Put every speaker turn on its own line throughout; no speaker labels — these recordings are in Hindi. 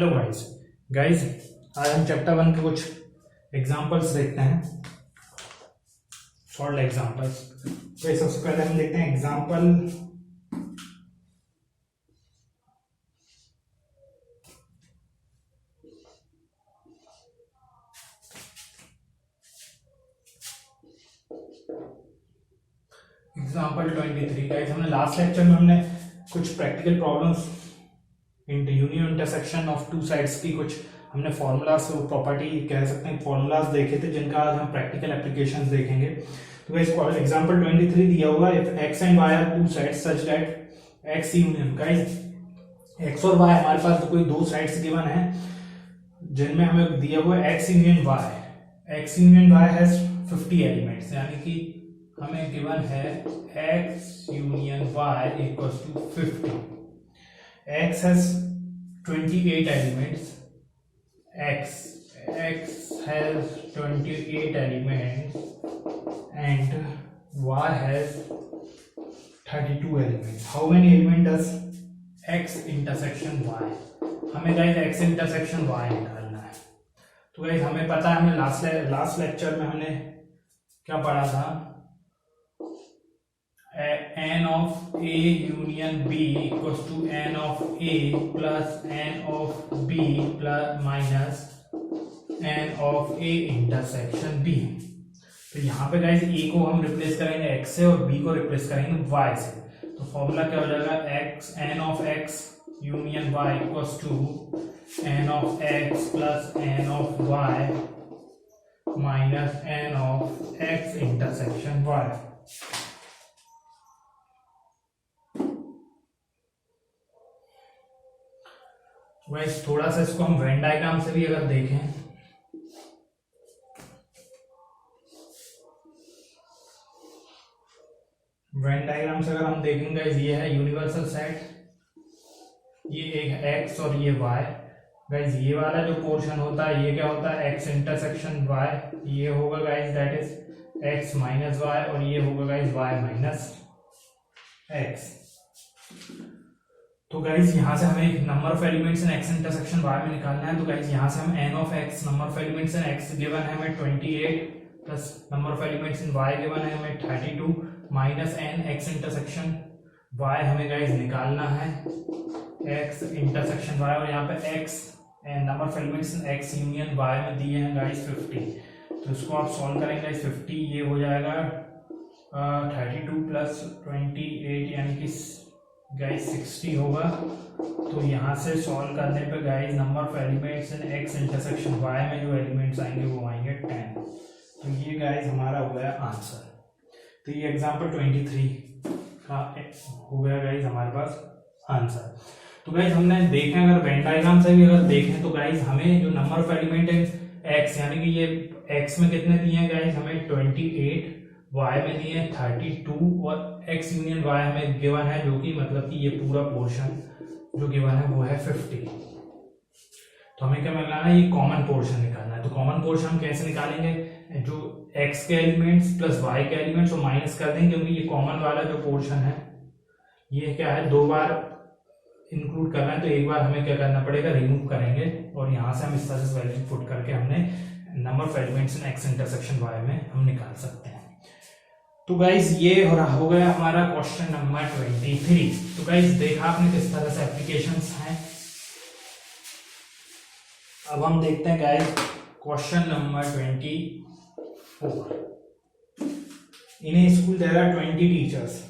हेलो गाइस गाइस आज हम चैप्टर 1 के कुछ एग्जांपल्स देखते हैं, सॉल्व एग्जांपल्स। तो सबसे पहले हम देखते हैं एग्जांपल एग्जांपल 23। गाइस हमने लास्ट लेक्चर में हमने कुछ practical problems union intersection of two sides की कुछ हमने फॉर्मूलाज प्रॉपर्टी कह सकते हैं फॉर्मूलाज देखे थे, जिनका आज हम प्रैक्टिकल एप्लीकेशंस देखेंगे। तो गाइस एग्जांपल 23 दिया हुआ है, if x and y are two sides such that x union, guys x और y हमारे पास कोई दो साइड्स गिवन है जिनमें हमें दिया हुआ है x union y has 50 elements, यानी कि हमें गिवन है x union y equals to 50। x has 28 elements. x has 28 elements and y has 32 elements. How many elements does x intersection y? हमें गाइस x intersection y निकालना है। तो गाइस हमें पता है, हमने लास्ट लेक्चर में हमने क्या पढ़ा था, n of a union b equals to n of a plus n of b plus minus n of a intersection b। तो यहाँ पे गाइस a को हम रिप्लेस करेंगे x से और b को रिप्लेस करेंगे y से। तो फॉर्मूला क्या हो जाएगा, x n of x union y equals to n of x plus n of y minus n of x intersection y। वैसे थोड़ा सा इसको हम वेन डायग्राम से भी अगर देखें, वेन डायग्राम से अगर हम देखेंगे, ये है यूनिवर्सल सेट, ये एक x और ये y। गाइज ये वाला जो पोर्शन होता है ये क्या होता है, x इंटरसेक्शन y, ये होगा guys that is x minus y, और ये होगा गाइज y माइनस x। तो गाइज यहाँ से हमें number of elements in x intersection y में निकालना है। तो गाइज यहाँ से हम n of x, number of elements in x given है हमें 28 plus number of elements in y given है हमें 32 minus n x intersection y हमें गाइज निकालना है x इंटरसेक्शन y, और यहाँ पे x number of elements in x union y में दिए हैं गाइज 50। तो इसको आप सॉल्व करेंगे गाइज 50, ये हो जाएगा 32 प्लस 28 यानी कि गाइस 60 होगा। तो यहाँ से सॉल्व करने पे guys number of elements in x intersection y में जो एलिमेंट्स आएंगे वो आएंगे 10। तो ये गाइस हमारा हो गया आंसर। तो ये एग्जांपल 23 का हो गया गाइस हमारे पास आंसर। तो गाइस हमने देखें, अगर वेन डायग्राम से भी अगर देखें तो गाइस हमें जो number of element in x, यानी कि ये x में कितने दिए हैं गाइस, हमें 28, y में दिए 32 और x यूनियन y हमें गिवन है, जो कि मतलब कि ये पूरा पोर्शन जो गिवन है वो है 50। तो हमें क्या निकालना है, ये कॉमन पोर्शन निकालना है। तो कॉमन पोर्शन हम कैसे निकालेंगे, जो x के एलिमेंट्स प्लस y के एलिमेंट्स को माइनस कर देंगे, क्योंकि ये कॉमन वाला जो पोर्शन है ये क्या है, दो बार इंक्लूड करना है, तो एक बार हमें क्या करना पड़ेगा, रिमूव करेंगे, और यहाँ से हम इस तरह से वैल्यू पुट करके हमने number of elements in x intersection y में हम निकाल सकते हैं। तो गाइज ये हो गया हमारा क्वेश्चन नंबर 23। तो गाइज देखा आपने किस तरह से एप्लीकेशंस हैं। अब हम देखते हैं guys question number 24। In a school there are 20 teachers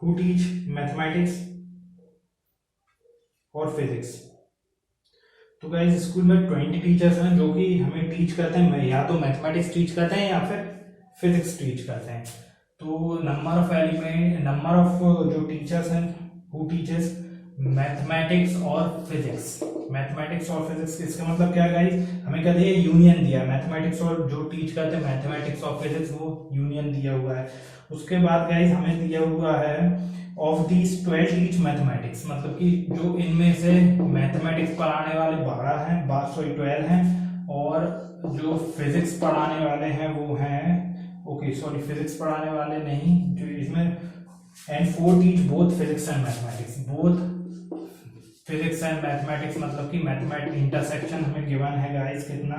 who teach mathematics और फिजिक्स। तो गाइज स्कूल में 20 टीचर्स हैं जो कि हमें टीच करते हैं, या तो मैथमेटिक्स टीच करते हैं या फिर फिजिक्स टीच करते हैं। तो नंबर ऑफ जो टीचर्स हैं हु टीचर्स मैथमेटिक्स और फिजिक्स। मैथमेटिक्स और फिजिक्स इसका मतलब क्या है गाइस, हमें क्या दिया, यूनियन दिया, मैथमेटिक्स और जो टीच करते हैं मैथमेटिक्स और फिजिक्स वो यूनियन दिया हुआ है। उसके बाद गाइस हमें दिया हुआ है ऑफ दीज 12 टीच मैथमेटिक्स, मतलब कि जो इनमें से मैथमेटिक्स पढ़ाने वाले 12 हैं, और जो फिजिक्स पढ़ाने वाले हैं वो हैं, फिजिक्स पढ़ाने वाले नहीं, जो इसमें and 4 teach both physics and mathematics, both physics and mathematics मतलब कि मैथमेटिक्स इंटरसेक्शन हमें गिवन है गाइस कितना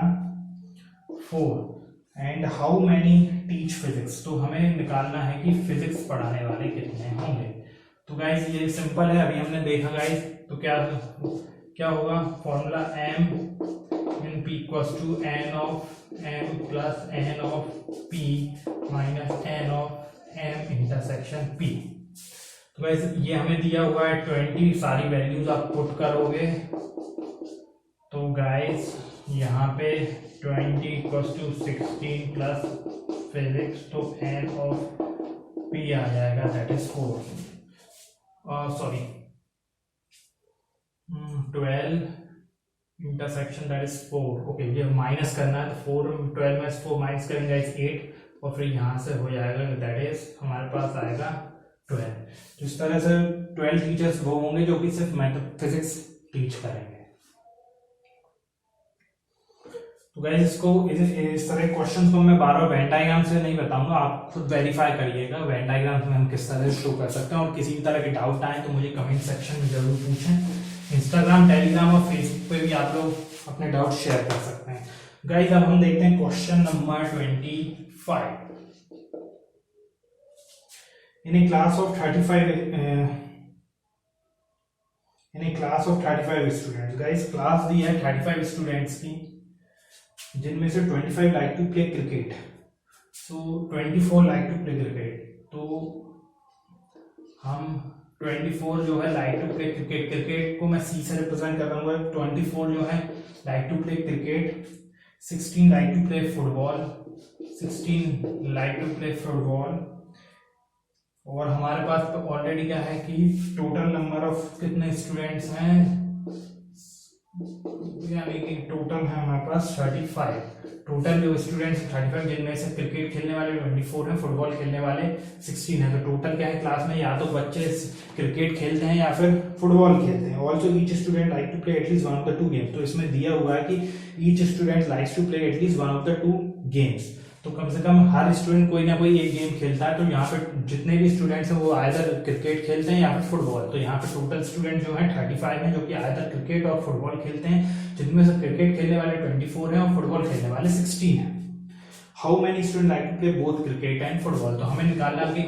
4 and how many teach physics, तो हमें निकालना है कि फिजिक्स पढ़ाने वाले कितने होंगे। तो गाइस ये सिंपल है, अभी हमने देखा गाइस। तो क्या होगा formula m in p equals to n of m plus n of p minus n of m intersection p। तो गाइस ये हमें दिया हुआ है 20, सारी वैल्यूज आप पुट करोगे तो गाइस यहाँ पे 20 इक्वल्स टू 16 प्लस फिजिक्स, तो n ऑफ p आ जाएगा that is 4, sorry 12 intersection that is 4। Okay ये माइनस करना है तो 12 में 4 माइनस करेंगे इस 8 और फिर यहाँ से हो जाएगा दैट इज हमारे पास आएगा 12। तो इस तरह से 12 टीचर्स वो होंगे जो कि सिर्फ फिजिक्स टीच करेंगे। तो गाइस इसको इस तरह क्वेश्चंस को मैं बार बार वेन डायग्राम से नहीं बताऊंगा, आप खुद वेरीफाई करिएगा वेन डायग्राम में हम किस तरह से शो कर सकते हैं। और किसी भी तरह के डाउट आए तो मुझे कमेंट सेक्शन में जरूर पूछें। इंस्टाग्राम, टेलीग्राम और फेसबुक पे भी आप लोग अपने डाउट शेयर कर सकते हैं। गाइस अब हम देखते हैं question number 25। In a class of 35 students, guys class दी है 35 स्टूडेंट्स की, जिनमें से 25 like to play cricket, so 24 like to play cricket. तो हम 24 जो है like to play cricket, cricket को मैं सी से रिप्रेजेंट कर रहा हूँ। 24 जो है like to play cricket, 16 like to play football, 16 like to play football. और हमारे पास तो ऑलरेडी क्या है कि टोटल नंबर ऑफ कितने स्टूडेंट्स हैं, यानी कि टोटल है हमारे पास 35। टोटल जो स्टूडेंट्स 35 जिनमें से क्रिकेट खेलने वाले 24 हैं, फुटबॉल खेलने वाले 16 हैं। तो टोटल क्या है क्लास में, या तो बच्चे क्रिकेट खेलते हैं या फिर फुटबॉल खेलते हैं। Also each student like to play at least one of the 2 games. तो इसमें दिया हुआ है कि each student likes to play at least one of the 2 games. तो कम से कम हर स्टूडेंट कोई ना कोई एक गेम खेलता है। तो यहाँ पे जितने भी स्टूडेंट्स हैं वो आइदर क्रिकेट खेलते हैं या फिर फुटबॉल। तो यहाँ पे टोटल स्टूडेंट जो है 35 हैं जो कि आइदर क्रिकेट और फुटबॉल खेलते हैं, जिनमें से क्रिकेट खेलने वाले 24 हैं और फुटबॉल खेलने वाले 16 हैं। How many student like to play both cricket and football, तो हमें निकालना कि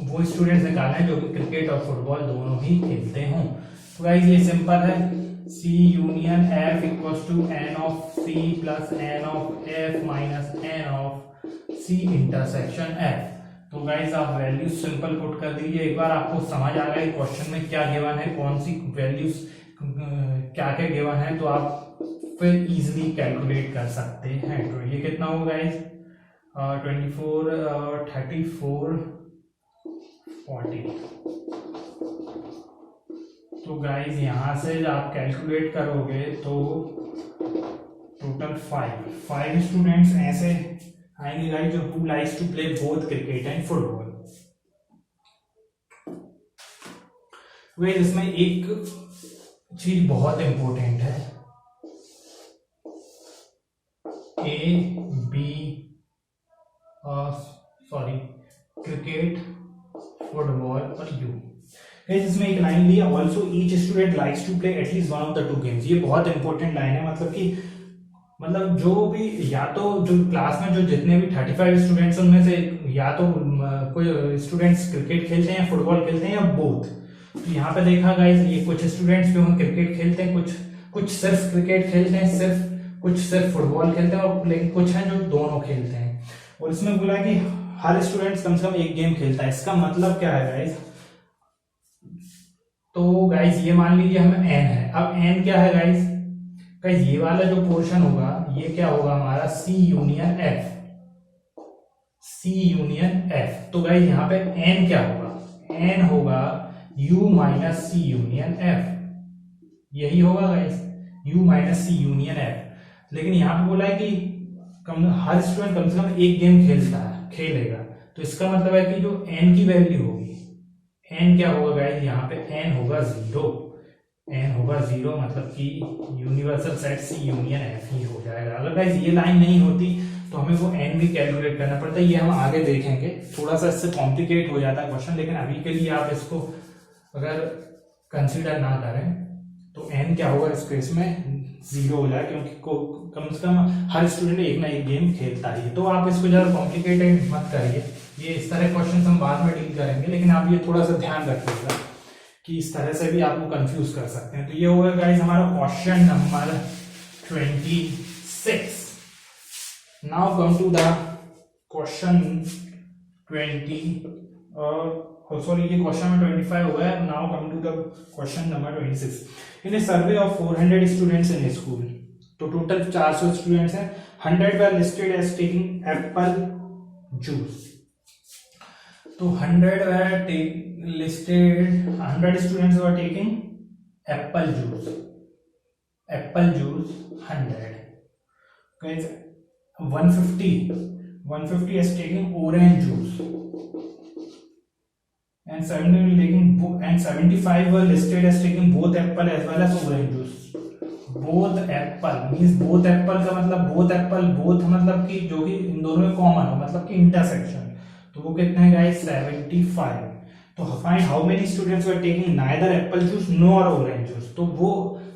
वो स्टूडेंट्स निकालना है जो कि क्रिकेट और फुटबॉल दोनों ही खेलते हों। तो गाइस ये सिंपल है, C union F equals to N of C plus N of F minus N of C intersection F। तो गाइस आप वैल्यूज सिंपल पुट कर दीजिए। एक बार आपको समझ आ गया क्वेश्चन में क्या गिवन है, कौन सी वैल्यूज क्या क्या गिवन है, तो आप फिर इजीली कैलकुलेट कर सकते हैं। तो ये कितना होगा गाइस 24 34 40। तो गाइस यहां से आप कैलकुलेट करोगे तो टोटल 5 स्टूडेंट्स ऐसे आएंगे गाइस जो who likes to play both cricket and football. Guys इसमें एक चीज बहुत इंपॉर्टेंट है, A B क्रिकेट फुटबॉल और U। इसमें एक लाइन ली है also each student likes to play at least one of the 2 games. ये बहुत इंपॉर्टेंट लाइन है, मतलब कि जो भी या तो जो क्लास में जो जितने भी 35 स्टूडेंट्स उनमें से या तो कोई स्टूडेंट्स क्रिकेट खेलते हैं या फुटबॉल खेलते हैं या बोथ। तो यहाँ पे देखा गाइस ये कुछ स्टूडेंट्स जो हैं क्रिकेट खेलते हैं, कुछ सिर्फ क्रिकेट खेलते हैं, कुछ सिर्फ फुटबॉल खेलते हैं, और लेकिन कुछ हैं जो दोनों खेलते हैं। और इसमें बोला कि हर स्टूडेंट कम से कम एक गेम खेलता है। इसका मतलब क्या है गाइस, तो गाइस ये मान लीजिए हमें n है। अब n क्या है गाइस ये वाला जो पोर्शन होगा ये क्या होगा हमारा C यूनियन F। तो गाइस यहाँ पे n क्या होगा, n होगा U minus C union F, यही होगा guys U minus C union F। लेकिन यहाँ पे बोला है कि हर स्टूडेंट कम से कम एक गेम खेलेगा। तो इसका मतलब है कि जो n की वैल्यू होगी, n क्या होगा गाइस यहाँ पे n होगा 0, मतलब कि universal set C union F ही हो जाएगा। अगर गाइस ये लाइन नहीं होती तो हमें वो n भी कैलकुलेट करना पड़ता है। ये हम आगे देखेंगे, थोड़ा सा इससे कॉम्प्लिकेट हो जाता है क्वेश्चन, लेकिन अभी के लिए आप इसको अगर कंसीडर ना करें n क्या होगा इस केस में 0 हो जाए, क्योंकि कम से कम हर स्टूडेंट एक ना एक गेम खेलता ही है। तो आप इसको ज़्यादा कॉम्प्लिकेटेड मत करिए, ये इस तरह क्वेश्चन हम बाद में डील करेंगे, लेकिन आप ये थोड़ा सा ध्यान रखिएगा कि इस तरह से भी आपको कंफ्यूज कर सकते हैं। तो ये होगा गाइस हमारा question number 26। Now come to the question 20 और सॉरी ये क्वेश्चन नंबर 25 हो गया। Now come to the question number 26। In a survey of 400 students in a school, तो टोटल 400 स्टूडेंट्स हैं, 100 were listed as taking apple juice. तो 100 were listed, 100 students were taking apple juice 100. Guys, 150 is taking orange juice, and 75 were listed as taking both apple as well as orange juice. both apple means both apple का मतलब both apple, both मतलब कि जो कि इन दोनों में कॉमन हो, मतलब कि इंटरसेक्शन। तो वो कितने हैं गाइस 75। तो find how many students were taking neither Apple juice nor orange juice. तो वो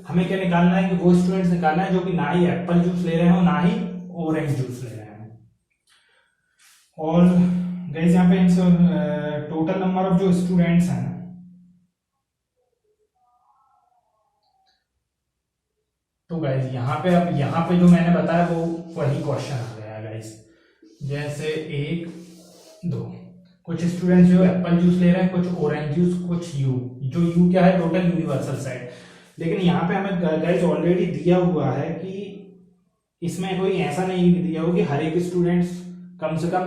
हमें क्या निकालना है कि वो स्टूडेंट्स निकालना है जो कि ना ही एप्पल जूस ले रहे हो ना ही ऑरेंज जूस ले रहे हैं। और गाइस यहाँ पे टोटल नंबर ऑफ जो स्टूडेंट्स हैं, तो गाइस यहाँ पे अब यहाँ पे जो मैंने बताया वो वही क्वेश्चन आ गया गाइस। जैसे 1 2 कुछ स्टूडेंट्स जो एप्पल जूस ले रहे हैं, कुछ ऑरेंज जूस, कुछ यू, जो यू क्या है टोटल यूनिवर्सल सेट। लेकिन यहाँ पे हमें गाइस ऑलरेडी दिया हुआ है कि इसमें कोई ऐसा नहीं दिया हो कि हर एक स्टूडेंट्स कम से कम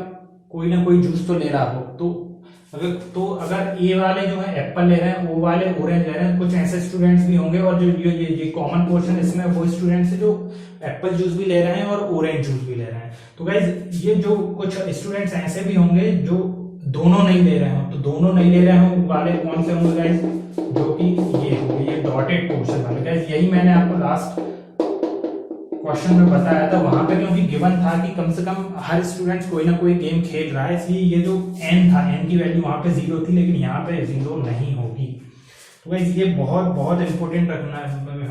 कोई ना कोई जूस तो ले रहा हो। तो अगर ए वाले जो है एप्पल ले रहे हैं, ओ वाले ऑरेंज ले रहे हैं, कुछ ऐसे स्टूडेंट्स भी होंगे, और जो ये कॉमन पोर्शन इसमें वो स्टूडेंट्स जो एप्पल जूस भी ले रहे हैं और ऑरेंज जूस भी ले रहे हैं। तो गाइस ये जो कुछ स्टूडेंट्स ऐसे भी होंगे जो दोनों नहीं ले रहे हो। तो दोनों नहीं ले रहे हो वाले कौन से होंगे गाइस, जो कि ये होंगे, ये डॉटेड पोर्शन वाले। गाइस यही मैंने आपको लास्ट क्वेश्चन में बताया था, वहां पे क्योंकि गिवन था कि कम से कम हर स्टूडेंट्स कोई ना कोई गेम खेल रहा है, इसलिए ये जो n था, n की वैल्यू वहां पे 0 थी, लेकिन यहाँ पे 0 नहीं होगी। तो गाइस ये बहुत इंपॉर्टेंट रखना,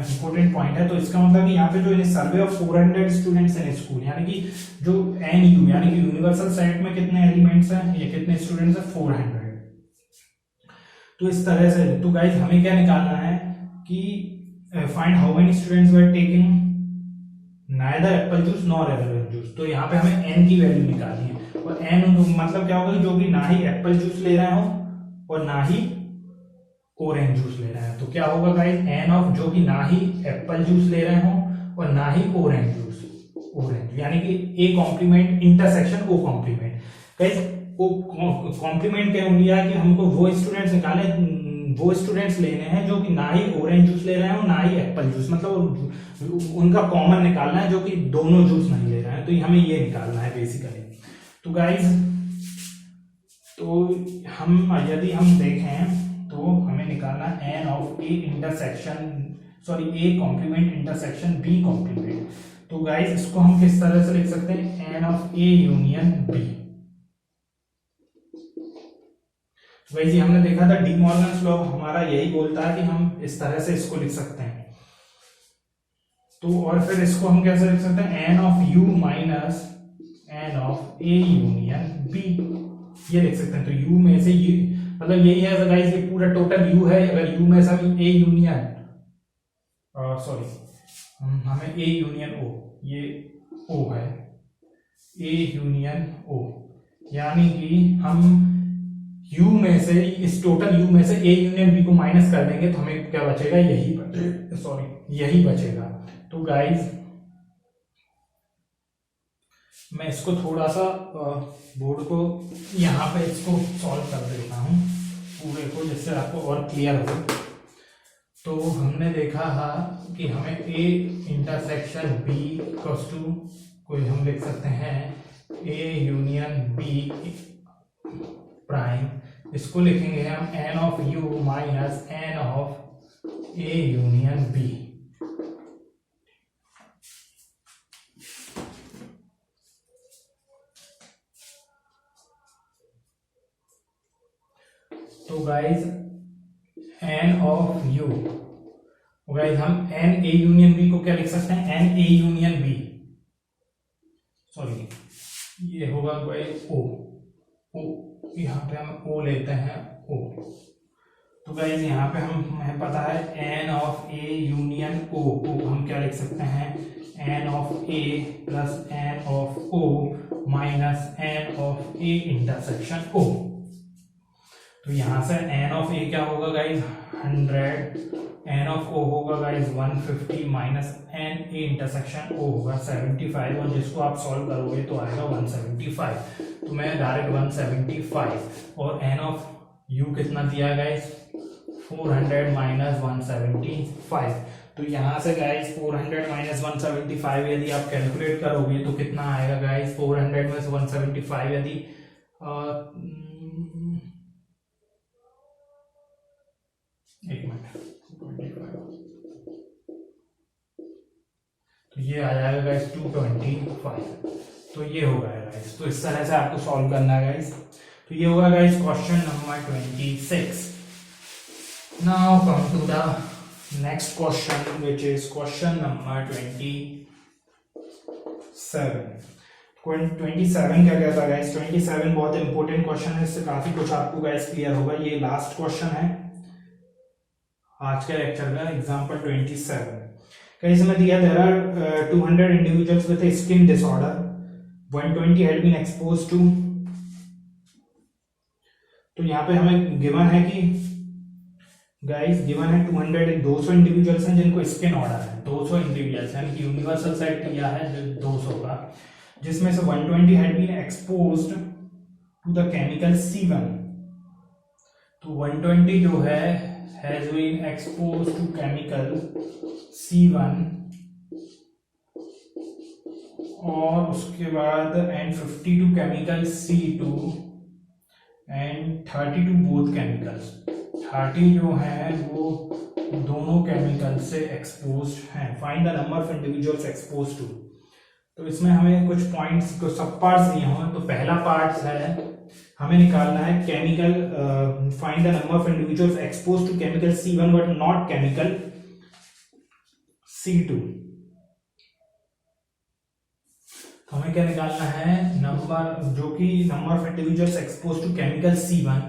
इंपॉर्टेंट पॉइंट है। तो इसका मतलब कि यहाँ पे जो सर्वे ऑफ 400 स्टूडेंट्स इन स्कूल, यानी कि जो NU यानी कि यूनिवर्सल सेट में कितने एलिमेंट्स हैं, ये कितने स्टूडेंट्स हैं 400। तो इस तरह से तो गाइस हमें क्या निकालना है कि find how many students were taking neither Apple juice nor orange juice. तो यहाँ पे हमें n की वैल्यू निकालनी है, और n मतलब क्या होगा, जो कि ना ही एप्पल जूस ले रहे हो और ना ही ऑरेंज जूस ले रहे हैं। तो क्या होगा गाइस n ऑफ जो कि ना ही एप्पल जूस ले रहे हो और ना ही ऑरेंज जूस, ऑरेंज यानी कि A complement intersection O complement. Guys वो कॉम्प्लीमेंट क्या हो गया कि हमको वो स्टूडेंट्स निकाले, वो स्टूडेंट्स लेने हैं जो कि ना ही ऑरेंज जूस ले रहे हैं और ना ही एप्पल जूस, मतलब उनका कॉमन निकालना है जो कि दोनों जूस नहीं ले रहे हैं। तो हमें ये निकालना है बेसिकली। तो गाइस तो हम यदि हम देखें तो हमें निकालना n of a intersection, sorry a complement intersection b complement. तो गाइस इसको हम किस तरह से लिख सकते हैं, n of a union b। वैसे हमने देखा था डी मॉर्गन्स लॉ हमारा यही बोलता है कि हम इस तरह से इसको लिख सकते हैं। तो और फिर इसको हम कैसे लिख सकते हैं, n of u minus n of a union b, ये लिख सकते हैं। तो u में से ये मतलब यही है गाइस, ये पूरा टोटल u है। अगर u में से हम a यूनियन सॉरी हमें a यूनियन o, ये o है, a यूनियन o, यानी कि हम u में से इस टोटल u में से a यूनियन b को माइनस कर देंगे तो हमें क्या बचेगा, यही बचेगा। तो गाइस मैं इसको थोड़ा सा बोर्ड को यहाँ पे इसको सॉल्व कर देता हूँ पूरे को, जिससे आपको और क्लियर हो। तो हमने देखा था कि हमें a intersection b equals to कोई हम लिख सकते हैं a यूनियन b प्राइम, इसको लिखेंगे हम n of u minus n of a union b। तो guys n of u guys हम एन ए यूनियन बी को क्या लिख सकते हैं, N A union B, sorry ये होगा गाइस ओ, ओ यहाँ पे हम ओ लेते हैं ओ। तो गाइस यहाँ पे हमें पता है n of A union O को हम क्या लिख सकते हैं, n of A plus n of O minus n of A intersection O. तो यहां से एन ऑफ ए क्या होगा गाइस 100, एन ऑफ ओ होगा guys 150 minus n A intersection O होगा 75, और जिसको आप सॉल्व करोगे तो आएगा 175। तो मैं डायरेक्ट 175, और एन ऑफ यू कितना दिया गाइस 400 माइनस 175। तो यहां से गाइस 400 माइनस 175 यदि आप कैलकुलेट करोगे तो कितना आएगा गाइस, 400 में से 175 यदि एक मिनट 25, तो ये आ जाएगा गाइस 225। तो ये होगा गाइस, तो इस तरह से आपको सॉल्व करना है गाइस। तो ये होगा guys question number 26। Now come to the next question which is question number 27। 27 क्या कहता है गाइस, 27 बहुत इंपॉर्टेंट क्वेश्चन है, इससे काफी कुछ आपको गाइस क्लियर होगा। ये लास्ट क्वेश्चन है आज के लेक्चर का, एग्जांपल 27। कहीं समय दिया there are 200 individuals with a skin disorder, 120 had been exposed to. तो यहाँ पे हमें गिवन है कि गाइस गिवन है 200 इंडिविजुअल्स हैं जिनको स्किन ऑर्डर है, 200 इंडिविजुअल्स यानी कि यूनिवर्सल सेट किया है 200 का, जिसमें से 120 had been exposed to the chemical C1। तो 120 जो है has been exposed to chemical C1, और उसके बाद and 50 to chemical C2 and 30 to both chemicals। 30 जो है वो दोनों केमिकल से एक्सपोज्ड हैं। Find the number of individuals exposed to. तो इसमें हमें कुछ पॉइंट्स, कुछ सब पार्ट्स दिए हुए हैं। तो पहला पार्ट है हमें निकालना है chemical, find the number of individuals exposed to chemical C1 but not chemical C2। तो हमें क्या निकालना है, नंबर जो कि number of individuals exposed to chemical C1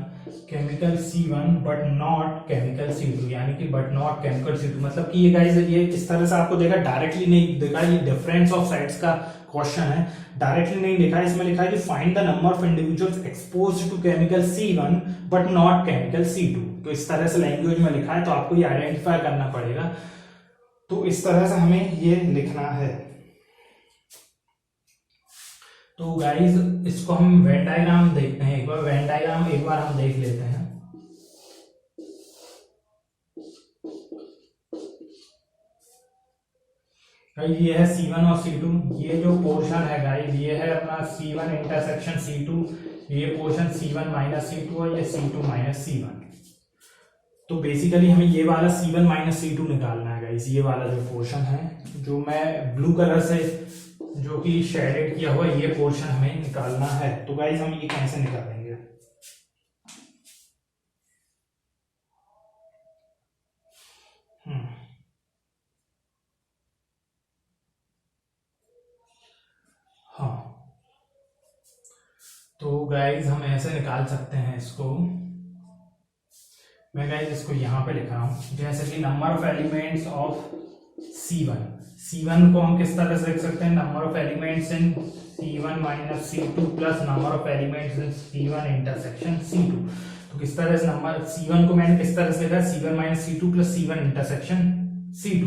but not chemical C2, यानी कि बट नॉट केमिकल C2। मतलब कि ये गाइस ये इस तरह से आपको देखा, डायरेक्टली नहीं देखा, ये डिफरेंस ऑफ साइड्स का क्वेश्चन है, डायरेक्टली नहीं लिखा है। इसमें लिखा है कि find the number of individuals exposed to chemical C1 but not chemical C2। तो इस तरह से लैंग्वेज में लिखा है, तो आपको ये आइडेंटिफाई करना पड़ेगा। तो इस तरह से हमें ये लिखना है। तो गाइस इसको हम वेन डायग्राम देखते हैं, एक बार वेन डायग्राम एक बार हम देख लेते हैं। गाइस ये है C1 और C2, ये जो पोर्शन है गाइस ये है अपना C1 इंटरसेक्शन C2, ये पोर्शन C1 माइनस C2 और ये C2 माइनस C1। तो बेसिकली हमें ये वाला C1 माइनस C2 निकालना है गाइस, ये वाला जो पोर्शन है जो मैं ब्लू कलर से जो कि शेडेड किया हुआ, ये पोर्शन हमें निकालना है। तो गाइस हम ये कैसे निकालेंगे, हाँ तो गाइस हम ऐसे निकाल सकते हैं इसको। मैं गाइस इसको यहाँ पे लिख रहा हूं, जैसे कि number of elements of C1 को हम किस तरह से लिख सकते हैं, number of elements in C1 minus C2 plus number of elements in C1 intersection C2। तो किस तरह से नंबर C1 को मैंने किस तरह से लिखा है, C1 minus C2 plus C1 intersection C2।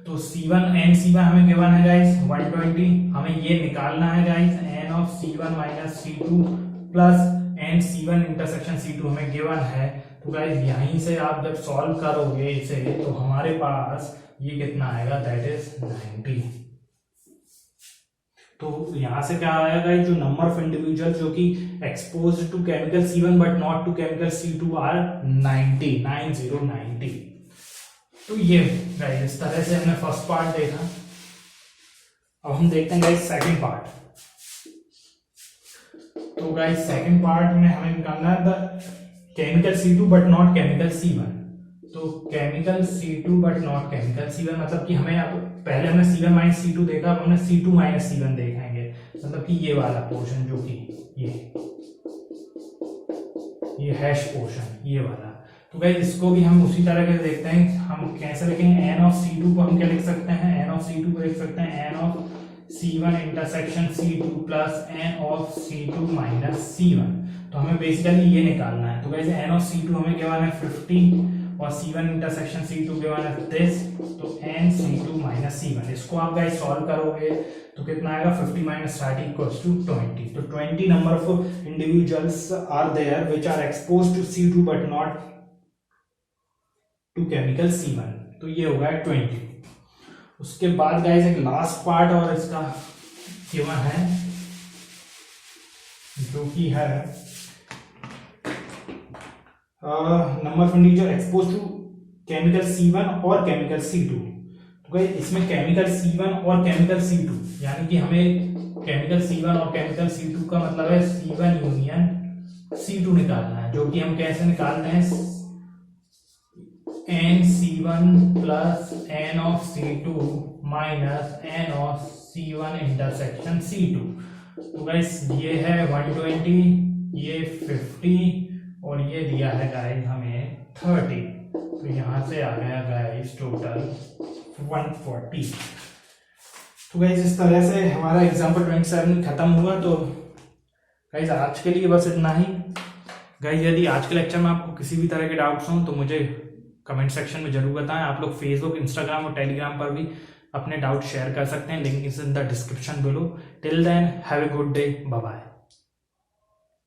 तो C1 एंड C1 हमें गिवन है गाइस 120, हमें ये निकालना है guys n of C1 minus C2 plus n C1 intersection C2 हमें गिवन है। तो गाइस यहीं से आप जब सॉल्व करोगे इसे तो हमारे पास ये कितना आएगा, दैट इज 90। तो यहां से क्या आएगा, जो नंबर ऑफ इंडिविजुअल जो कि exposed to chemical C1 but not to chemical C2 are 90। तो ये गाइस इस तरह से हमने फर्स्ट पार्ट देखा। अब हम देखते हैं गाइस सेकंड पार्ट। तो गाइस सेकंड पार्ट में हमें निकालना है the chemical C2 but not chemical C1। तो chemical C2 but not chemical C1, मतलब कि हमें अब पहले हमने C1 माइनस C2 देखा, अब हमने C2 माइनस C1 देखेंगे, मतलब कि ये वाला पोर्शन जो कि ये हैश पोर्शन ये वाला। तो गाइस इसको भी हम उसी तरह के देखते हैं, हम कैसे लिखेंगे, n ऑफ C2 को हम क्या लिख सकते हैं, n ऑफ C2 को लिख सकते हैं n of C1 intersection C2 plus n of C2 minus C1। तो हमें बेसिकली ये निकालना है। तो गाइस n ऑफ C2 हमें गिवन है 50 और C1 इंटरसेक्शन C2 गिवन है दिस, तो n C2 माइनस C1। इसको आप गाइस सॉल्व करोगे तो कितना आएगा, 50 माइनस 30 इक्वल्स टू 20। तो 20 number of individuals are there which are exposed to C2 but not to chemical C1। तो ये होगा 20। उसके बाद गाइस एक लास्ट पार्ट और इसका गिवन है जो कि है number of individual expose to chemical C1 और केमिकल C2। तो गाइस इसमें केमिकल C1 और केमिकल C2, यानी कि हमें केमिकल C1 और केमिकल C2 का मतलब है C1 यूनियन C2 निकालना है, जो कि हम कैसे निकालते हैं, NC1 plus n of C2 minus n of C1 intersection C2। तो गाइस ये है 120, ये 50 और ये दिया है गाइस हमें 30। तो यहां से आ गया गाइस टोटल 140। तो गाइस इस तरह से हमारा एग्जाम्पल 27 खत्म हुआ। तो गाइस आज के लिए बस इतना ही। गाइस यदि आज के लेक्चर में आपको किसी भी तरह के डाउट्स हों तो मुझे कमेंट सेक्शन में जरूर बताएं। आप लोग फेसबुक, इंस्टाग्राम और टेलीग्राम पर भी अपने डाउट शेयर कर सकते हैं, link is in the description below. Till then have a good day, bye bye.